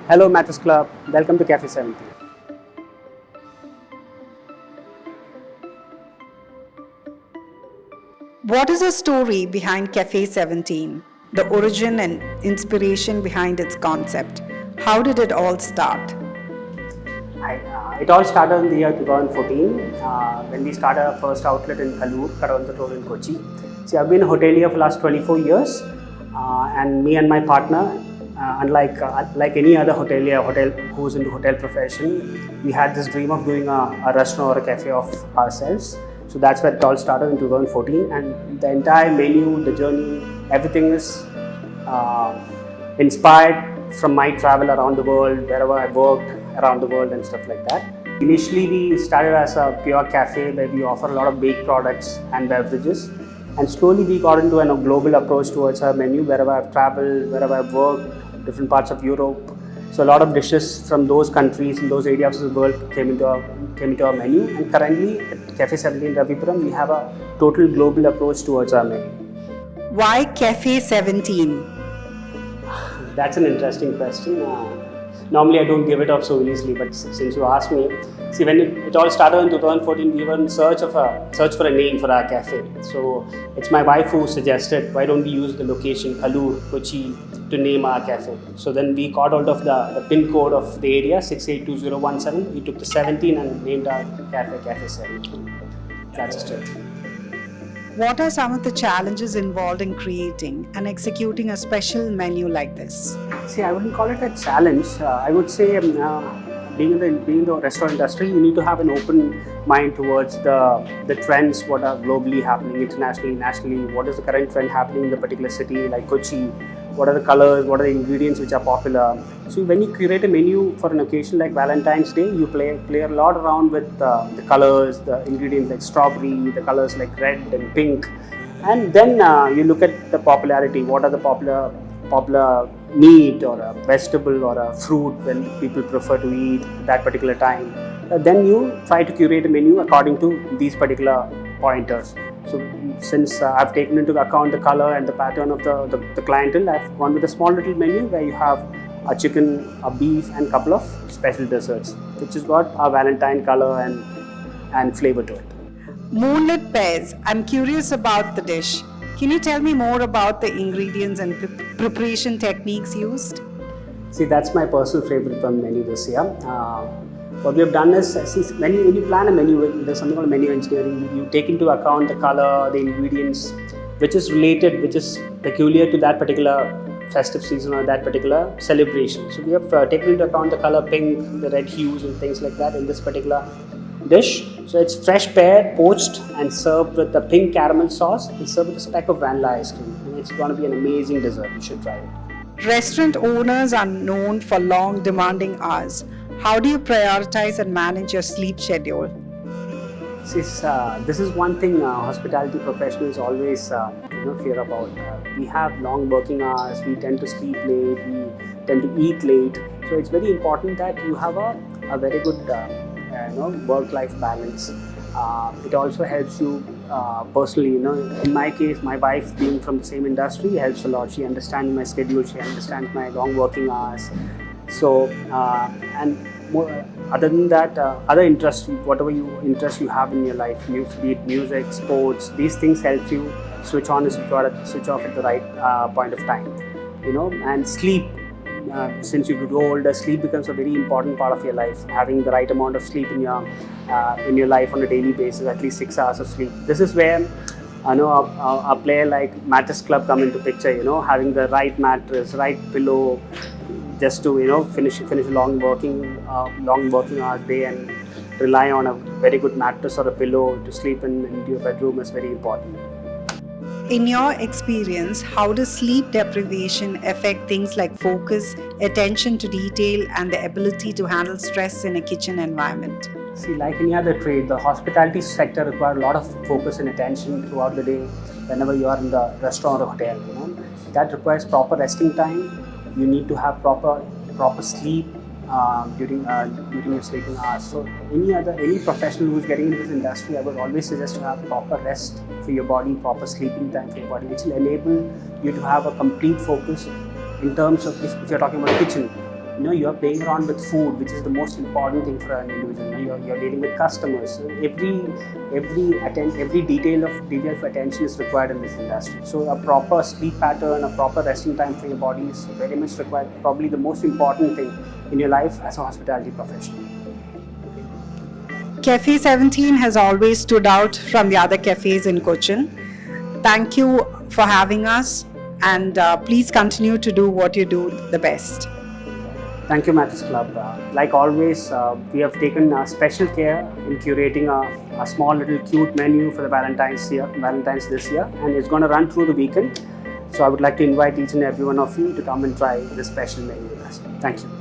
Hello Mattress Club, welcome to Cafe 17. What is the story behind Cafe 17? The origin and inspiration behind its concept. How did it all start? It all started in the year 2014 when we started our first outlet in Kallur, Karavanta Road in Kochi. See, I've been a hotelier for the last 24 years and me and my partner, unlike like any other hotelier who's into hotel profession, we had this dream of doing a restaurant or a cafe of ourselves. So that's where it all started in 2014, and the entire menu, the journey, everything is inspired from my travel around the world, wherever I worked around the world and stuff like that. Initially, we started as a pure cafe where we offer a lot of baked products and beverages, and slowly we got into a global approach towards our menu. Wherever I've traveled, wherever I've worked, different parts of Europe, so a lot of dishes from those countries and those areas of the world came into our menu. And currently at Cafe 17 Ravipuram, we have a total global approach towards our menu. Why Cafe 17? That's an interesting question. Normally I don't give it up so easily, but since you asked me, see, when it all started in 2014, we were in search for a name for our cafe. So it's my wife who suggested, why don't we use the location Kallur, Kochi, to name our cafe. So then we got out of the pin code of the area 682017. We took the 17 and named our cafe 17. That's it. What are some of the challenges involved in creating and executing a special menu like this? See, I wouldn't call it a challenge. I would say being in the restaurant industry, you need to have an open mind towards the trends, what are globally happening, internationally, nationally, what is the current trend happening in the particular city like Kochi, what are the colors, what are the ingredients which are popular. So when you curate a menu for an occasion like Valentine's Day, you play a lot around with the colors, the ingredients like strawberry, the colors like red and pink. And then you look at the popularity, what are the popular meat or a vegetable or a fruit when people prefer to eat at that particular time. Then you try to curate a menu according to these particular pointers. So since I've taken into account the color and the pattern of the clientele, I've gone with a small little menu where you have a chicken, a beef and a couple of special desserts, which has got a Valentine color and flavor to it. Moonlit pears. I'm curious about the dish. Can you tell me more about the ingredients and preparation techniques used? See, that's my personal favorite from menu this year. What we have done is, when you plan a menu, there's something called menu engineering. You take into account the color, the ingredients, which is related, which is peculiar to that particular festive season or that particular celebration. So we have taken into account the color pink, the red hues and things like that in this particular dish. So it's fresh pear, poached and served with the pink caramel sauce and served with a speck of vanilla ice cream. And it's going to be an amazing dessert. You should try it. Restaurant owners are known for long, demanding hours. How do you prioritize and manage your sleep schedule? This is one thing hospitality professionals always fear about. We have long working hours, we tend to sleep late, we tend to eat late. So it's very important that you have a very good work-life balance. It also helps you personally. In my case, my wife being from the same industry helps a lot. She understands my schedule, she understands my long working hours. So and more, other than that, other interests, whatever interest you have in your life, be it music, sports, these things help you switch on and switch off at the right point of time. And sleep. Since you grow older, sleep becomes a very important part of your life. Having the right amount of sleep in your life on a daily basis, at least 6 hours of sleep. This is where a player like Mattress Club come into picture. Having the right mattress, right pillow, just to finish a long working hours day and rely on a very good mattress or a pillow to sleep in your bedroom is very important. In your experience, how does sleep deprivation affect things like focus, attention to detail, and the ability to handle stress in a kitchen environment? See, like any other trade, the hospitality sector requires a lot of focus and attention throughout the day whenever you are in the restaurant or hotel. That requires proper resting time. You need to have proper sleep during your sleeping hours. So any professional who's getting into this industry, I would always suggest to have proper rest for your body, proper sleeping time for your body, which will enable you to have a complete focus in terms of if you're talking about kitchen. you're playing around with food, which is the most important thing for an individual. You're dealing with customers. So every detail of attention is required in this industry. So a proper sleep pattern, a proper resting time for your body is very much required. Probably the most important thing in your life as a hospitality professional. Cafe 17 has always stood out from the other cafes in Cochin. Thank you for having us, and please continue to do what you do the best. Thank you, Mattress Club. Like always, we have taken special care in curating a small little cute menu for the Valentine's this year, and it's going to run through the weekend. So I would like to invite each and every one of you to come and try this special menu with us. Thank you.